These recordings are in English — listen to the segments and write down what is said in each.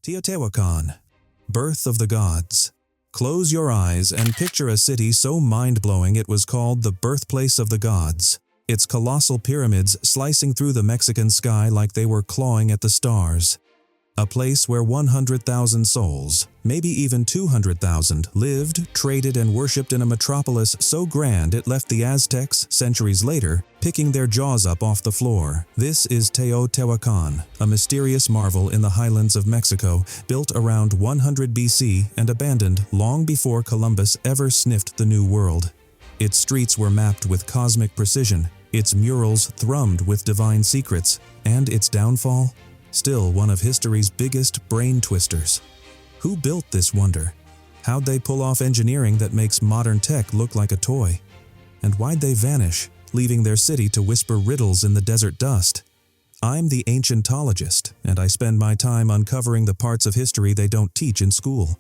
Teotihuacan, birth of the gods. Close your eyes and picture a city so mind-blowing it was called the birthplace of the gods. Its colossal pyramids slicing through the Mexican sky like they were clawing at the stars. A place where 100,000 souls, maybe even 200,000, lived, traded, and worshipped in a metropolis so grand it left the Aztecs, centuries later, picking their jaws up off the floor. This is Teotihuacan, a mysterious marvel in the highlands of Mexico, built around 100 BC and abandoned long before Columbus ever sniffed the New World. Its streets were mapped with cosmic precision, its murals thrummed with divine secrets, and its downfall? Still one of history's biggest brain twisters. Who built this wonder? How'd they pull off engineering that makes modern tech look like a toy? And why'd they vanish, leaving their city to whisper riddles in the desert dust? I'm the Ancientologist, and I spend my time uncovering the parts of history they don't teach in school.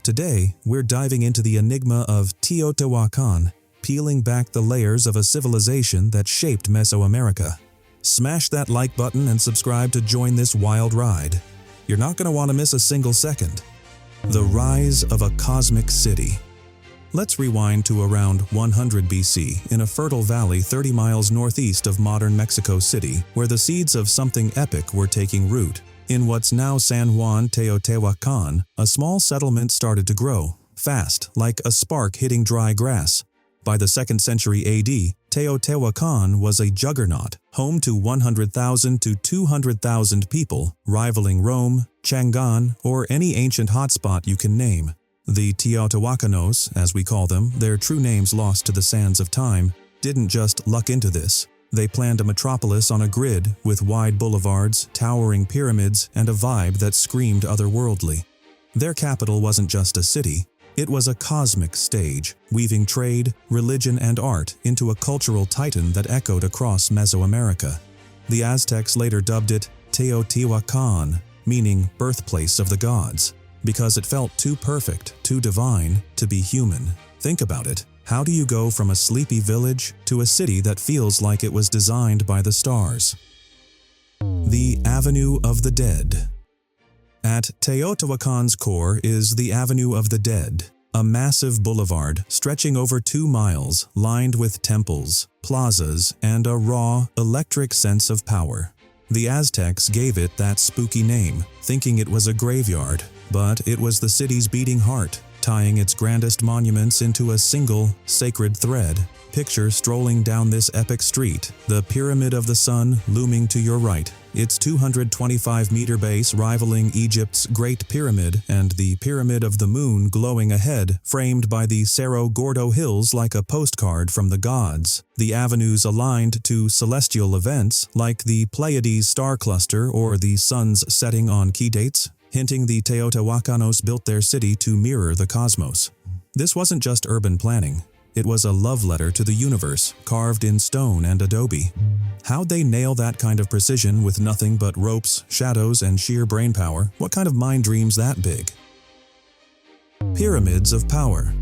Today, we're diving into the enigma of Teotihuacan, peeling back the layers of a civilization that shaped Mesoamerica. Smash that like button and subscribe to join this wild ride. You're not going to want to miss a single second. The rise of a cosmic city. Let's rewind to around 100 BC in a fertile valley 30 miles northeast of modern Mexico City, where the seeds of something epic were taking root. In what's now San Juan Teotihuacan, a small settlement started to grow, fast, like a spark hitting dry grass. By the 2nd century AD, Teotihuacan was a juggernaut, home to 100,000 to 200,000 people, rivaling Rome, Chang'an, or any ancient hotspot you can name. The Teotihuacanos, as we call them, their true names lost to the sands of time, didn't just luck into this. They planned a metropolis on a grid with wide boulevards, towering pyramids, and a vibe that screamed otherworldly. Their capital wasn't just a city. It was a cosmic stage, weaving trade, religion, and art into a cultural titan that echoed across Mesoamerica. The Aztecs later dubbed it Teotihuacan, meaning birthplace of the gods, because it felt too perfect, too divine, to be human. Think about it. How do you go from a sleepy village to a city that feels like it was designed by the stars? The Avenue of the Dead. At Teotihuacan's core is the Avenue of the Dead, a massive boulevard stretching over 2 miles, lined with temples, plazas, and a raw, electric sense of power. The Aztecs gave it that spooky name, thinking it was a graveyard, but it was the city's beating heart, tying its grandest monuments into a single, sacred thread. Picture strolling down this epic street, the Pyramid of the Sun looming to your right, its 225-meter base rivaling Egypt's Great Pyramid, and the Pyramid of the Moon glowing ahead, framed by the Cerro Gordo Hills like a postcard from the gods. The avenues aligned to celestial events like the Pleiades star cluster or the sun's setting on key dates, hinting the Teotihuacanos built their city to mirror the cosmos. This wasn't just urban planning. It was a love letter to the universe, carved in stone and adobe. How'd they nail that kind of precision with nothing but ropes, shadows, and sheer brainpower? What kind of mind dreams that big? Pyramids of power.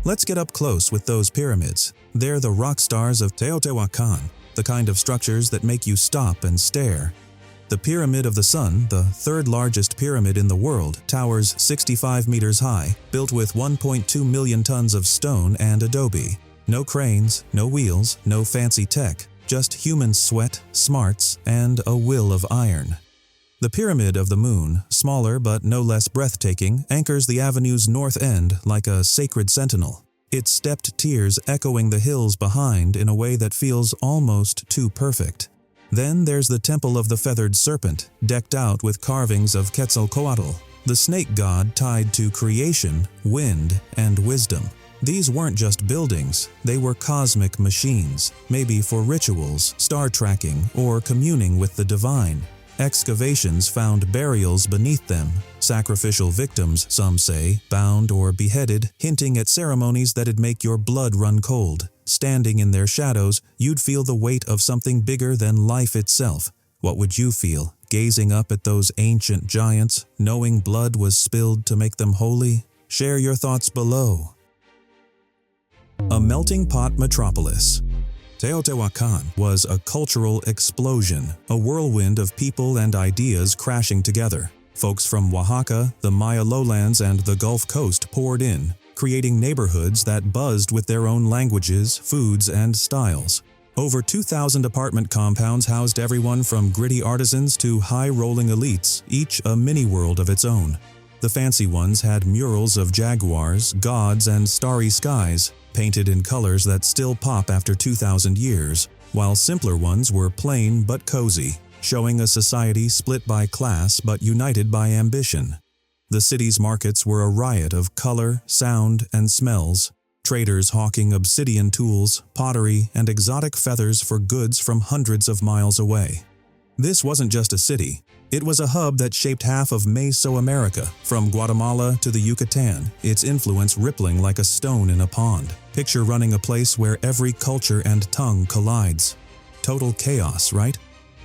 Let's get up close with those pyramids. They're the rock stars of Teotihuacan, the kind of structures that make you stop and stare. The Pyramid of the Sun, the 3rd largest pyramid in the world, towers 65 meters high, built with 1.2 million tons of stone and adobe. No cranes, no wheels, no fancy tech, just human sweat, smarts, and a will of iron. The Pyramid of the Moon, smaller but no less breathtaking, anchors the avenue's north end like a sacred sentinel, its stepped tiers echoing the hills behind in a way that feels almost too perfect. Then there's the Temple of the Feathered Serpent, decked out with carvings of Quetzalcoatl, the snake god tied to creation, wind, and wisdom. These weren't just buildings, they were cosmic machines, maybe for rituals, star tracking, or communing with the divine. Excavations found burials beneath them, sacrificial victims, some say, bound or beheaded, hinting at ceremonies that'd make your blood run cold. Standing in their shadows, you'd feel the weight of something bigger than life itself. What would you feel, gazing up at those ancient giants, knowing blood was spilled to make them holy? Share your thoughts below. A melting pot metropolis. Teotihuacan was a cultural explosion, a whirlwind of people and ideas crashing together. Folks from Oaxaca, the Maya lowlands, and the Gulf Coast poured in, creating neighborhoods that buzzed with their own languages, foods, and styles. Over 2,000 apartment compounds housed everyone from gritty artisans to high-rolling elites, each a mini-world of its own. The fancy ones had murals of jaguars, gods, and starry skies, painted in colors that still pop after 2,000 years, while simpler ones were plain but cozy, showing a society split by class but united by ambition. The city's markets were a riot of color, sound, and smells, traders hawking obsidian tools, pottery, and exotic feathers for goods from hundreds of miles away. This wasn't just a city. It was a hub that shaped half of Mesoamerica, from Guatemala to the Yucatan, its influence rippling like a stone in a pond. Picture running a place where every culture and tongue collides. Total chaos, right?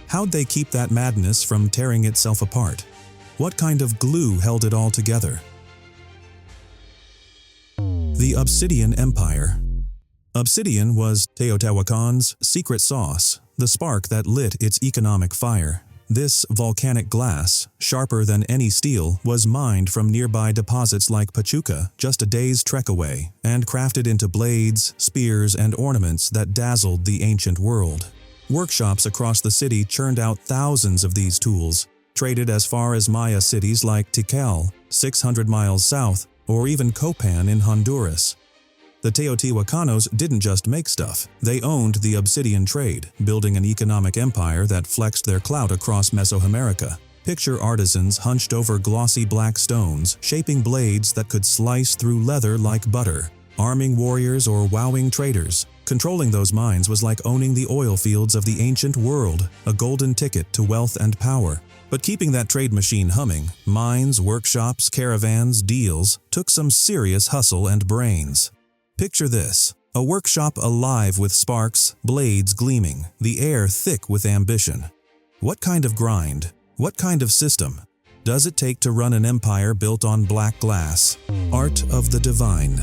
How'd they keep that madness from tearing itself apart? What kind of glue held it all together? The Obsidian Empire. Obsidian was Teotihuacan's secret sauce, the spark that lit its economic fire. This volcanic glass, sharper than any steel, was mined from nearby deposits like Pachuca, just a day's trek away, and crafted into blades, spears, and ornaments that dazzled the ancient world. Workshops across the city churned out thousands of these tools, traded as far as Maya cities like Tikal, 600 miles south, or even Copan in Honduras. The Teotihuacanos didn't just make stuff, they owned the obsidian trade, building an economic empire that flexed their clout across Mesoamerica. Picture artisans hunched over glossy black stones, shaping blades that could slice through leather like butter, arming warriors or wowing traders. Controlling those mines was like owning the oil fields of the ancient world, a golden ticket to wealth and power. But keeping that trade machine humming, mines, workshops, caravans, deals, took some serious hustle and brains. Picture this, a workshop alive with sparks, blades gleaming, the air thick with ambition. What kind of grind? What kind of system does it take to run an empire built on black glass? Art of the divine.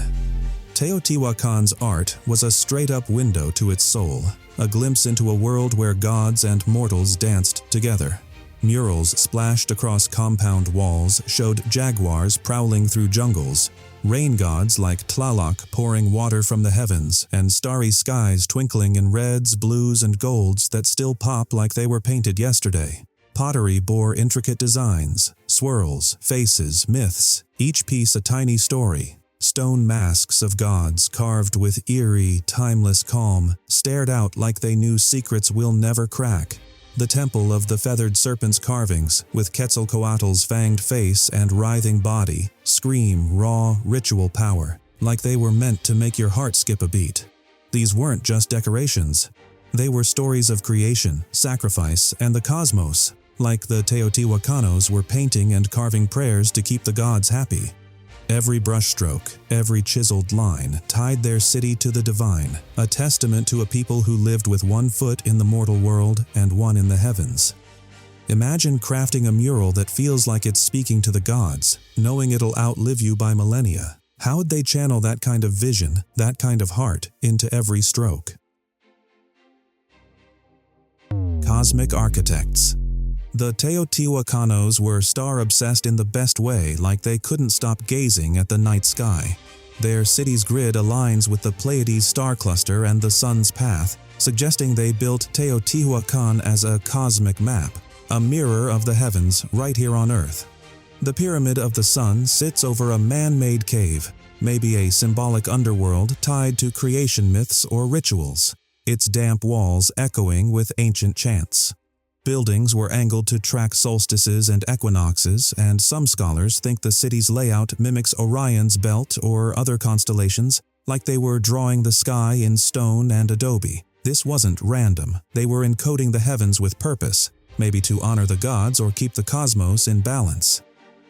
Teotihuacan's art was a straight-up window to its soul, a glimpse into a world where gods and mortals danced together. Murals splashed across compound walls showed jaguars prowling through jungles, rain gods like Tlaloc pouring water from the heavens, and starry skies twinkling in reds, blues, and golds that still pop like they were painted yesterday. Pottery bore intricate designs, swirls, faces, myths, each piece a tiny story. Stone masks of gods carved with eerie, timeless calm stared out like they knew secrets we'll never crack. The temple of the feathered serpent's carvings, with Quetzalcoatl's fanged face and writhing body, scream raw, ritual power, like they were meant to make your heart skip a beat. These weren't just decorations. They were stories of creation, sacrifice, and the cosmos, like the Teotihuacanos were painting and carving prayers to keep the gods happy. Every brushstroke, every chiseled line tied their city to the divine, a testament to a people who lived with one foot in the mortal world and one in the heavens. Imagine crafting a mural that feels like it's speaking to the gods, knowing it'll outlive you by millennia. How'd they channel that kind of vision, that kind of heart, into every stroke? Cosmic architects. The Teotihuacanos were star-obsessed in the best way, like they couldn't stop gazing at the night sky. Their city's grid aligns with the Pleiades star cluster and the sun's path, suggesting they built Teotihuacan as a cosmic map, a mirror of the heavens right here on Earth. The Pyramid of the Sun sits over a man-made cave, maybe a symbolic underworld tied to creation myths or rituals, its damp walls echoing with ancient chants. Buildings were angled to track solstices and equinoxes, and some scholars think the city's layout mimics Orion's belt or other constellations, like they were drawing the sky in stone and adobe. This wasn't random. They were encoding the heavens with purpose, maybe to honor the gods or keep the cosmos in balance.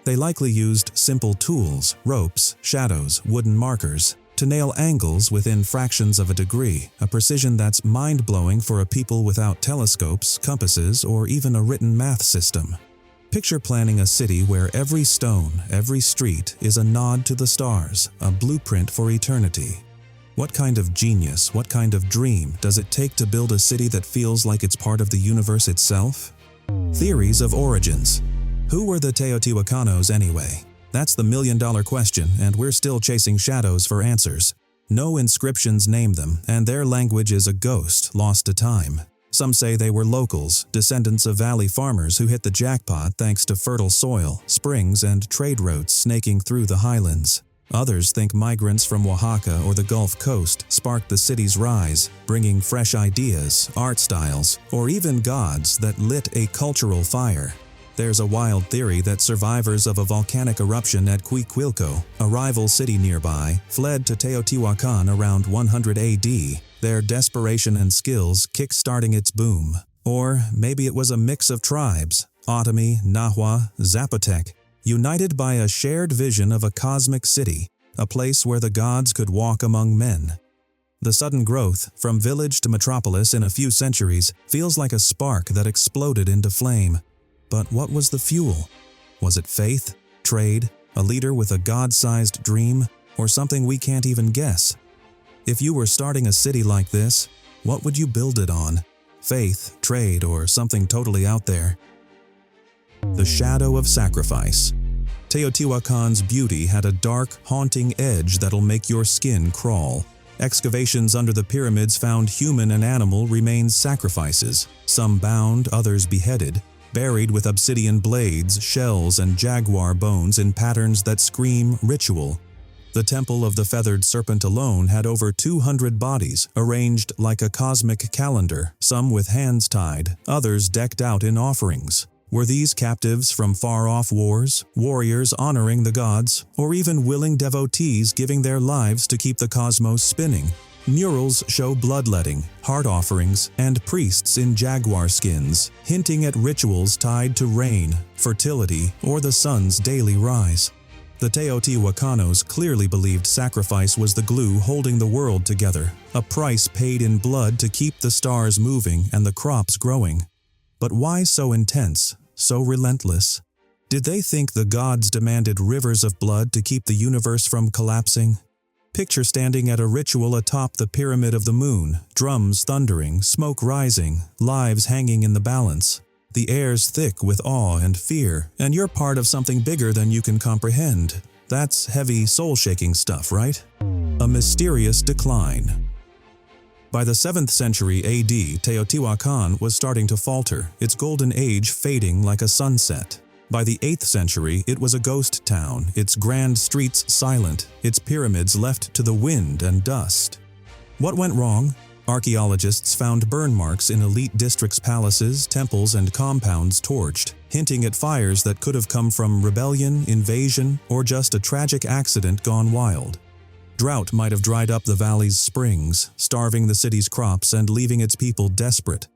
They likely used simple tools, ropes, shadows, wooden markers, to nail angles within fractions of a degree, a precision that's mind-blowing for a people without telescopes, compasses, or even a written math system. Picture planning a city where every stone, every street is a nod to the stars, a blueprint for eternity. What kind of genius, what kind of dream does it take to build a city that feels like it's part of the universe itself? Theories of origins. Who were the Teotihuacanos anyway? That's the million-dollar question, and we're still chasing shadows for answers. No inscriptions name them, and their language is a ghost lost to time. Some say they were locals, descendants of valley farmers who hit the jackpot thanks to fertile soil, springs, and trade routes snaking through the highlands. Others think migrants from Oaxaca or the Gulf Coast sparked the city's rise, bringing fresh ideas, art styles, or even gods that lit a cultural fire. There's a wild theory that survivors of a volcanic eruption at Cuicuilco, a rival city nearby, fled to Teotihuacan around 100 AD, their desperation and skills kick-starting its boom. Or maybe it was a mix of tribes, Otomi, Nahua, Zapotec, united by a shared vision of a cosmic city, a place where the gods could walk among men. The sudden growth, from village to metropolis in a few centuries, feels like a spark that exploded into flame. But what was the fuel? Was it faith, trade, a leader with a god-sized dream, or something we can't even guess? If you were starting a city like this, what would you build it on? Faith, trade, or something totally out there? The shadow of sacrifice. Teotihuacan's beauty had a dark, haunting edge that'll make your skin crawl. Excavations under the pyramids found human and animal remains sacrifices, some bound, others beheaded, buried with obsidian blades, shells, and jaguar bones in patterns that scream ritual. The Temple of the Feathered Serpent alone had over 200 bodies, arranged like a cosmic calendar, some with hands tied, others decked out in offerings. Were these captives from far-off wars, warriors honoring the gods, or even willing devotees giving their lives to keep the cosmos spinning? Murals show bloodletting, heart offerings, and priests in jaguar skins, hinting at rituals tied to rain, fertility, or the sun's daily rise. The Teotihuacanos clearly believed sacrifice was the glue holding the world together, a price paid in blood to keep the stars moving and the crops growing. But why so intense, so relentless? Did they think the gods demanded rivers of blood to keep the universe from collapsing? Picture standing at a ritual atop the Pyramid of the Moon, drums thundering, smoke rising, lives hanging in the balance. The air's thick with awe and fear, and you're part of something bigger than you can comprehend. That's heavy, soul-shaking stuff, right? A mysterious decline. By the 7th century AD, Teotihuacan was starting to falter, its golden age fading like a sunset. By the 8th century, it was a ghost town, its grand streets silent, its pyramids left to the wind and dust. What went wrong? Archaeologists found burn marks in elite districts' palaces, temples, and compounds torched, hinting at fires that could have come from rebellion, invasion, or just a tragic accident gone wild. Drought might have dried up the valley's springs, starving the city's crops and leaving its people desperate.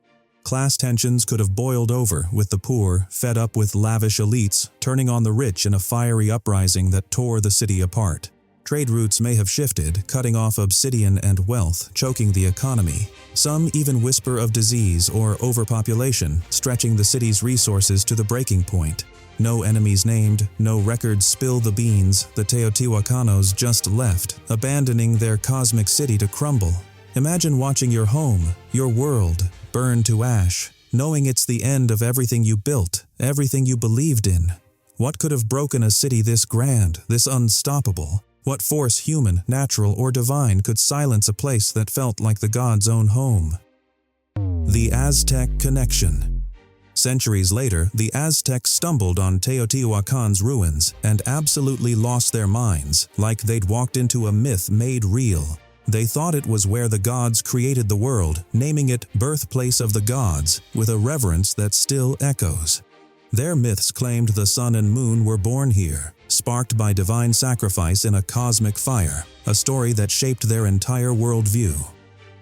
Class tensions could have boiled over, with the poor, fed up with lavish elites, turning on the rich in a fiery uprising that tore the city apart. Trade routes may have shifted, cutting off obsidian and wealth, choking the economy. Some even whisper of disease or overpopulation, stretching the city's resources to the breaking point. No enemies named, no records spill the beans, the Teotihuacanos just left, abandoning their cosmic city to crumble. Imagine watching your home, your world, burn to ash, knowing it's the end of everything you built, everything you believed in. What could have broken a city this grand, this unstoppable? What force, human, natural, or divine, could silence a place that felt like the god's own home? The Aztec Connection. Centuries later, the Aztecs stumbled on Teotihuacan's ruins and absolutely lost their minds, like they'd walked into a myth made real. They thought it was where the gods created the world, naming it birthplace of the gods, with a reverence that still echoes. Their myths claimed the sun and moon were born here, sparked by divine sacrifice in a cosmic fire, a story that shaped their entire worldview.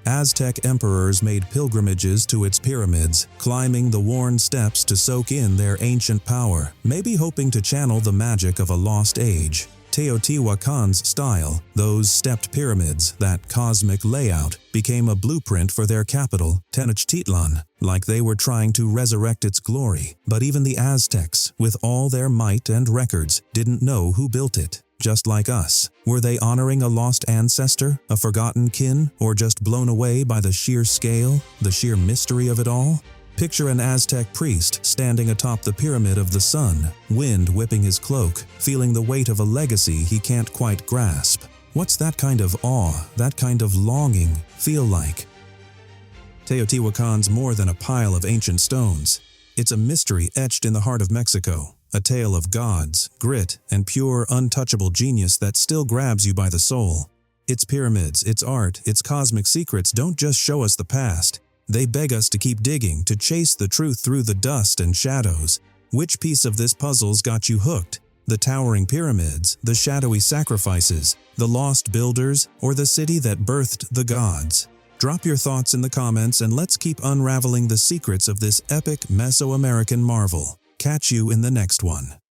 Aztec emperors made pilgrimages to its pyramids, climbing the worn steps to soak in their ancient power, maybe hoping to channel the magic of a lost age. Teotihuacan's style, those stepped pyramids, that cosmic layout, became a blueprint for their capital, Tenochtitlan, like they were trying to resurrect its glory. But even the Aztecs, with all their might and records, didn't know who built it. Just like us, were they honoring a lost ancestor, a forgotten kin, or just blown away by the sheer scale, the sheer mystery of it all? Picture an Aztec priest standing atop the Pyramid of the Sun, wind whipping his cloak, feeling the weight of a legacy he can't quite grasp. What's that kind of awe, that kind of longing, feel like? Teotihuacan's more than a pile of ancient stones. It's a mystery etched in the heart of Mexico, a tale of gods, grit, and pure, untouchable genius that still grabs you by the soul. Its pyramids, its art, its cosmic secrets don't just show us the past. They beg us to keep digging, to chase the truth through the dust and shadows. Which piece of this puzzle's got you hooked? The towering pyramids, the shadowy sacrifices, the lost builders, or the city that birthed the gods? Drop your thoughts in the comments and let's keep unraveling the secrets of this epic Mesoamerican marvel. Catch you in the next one.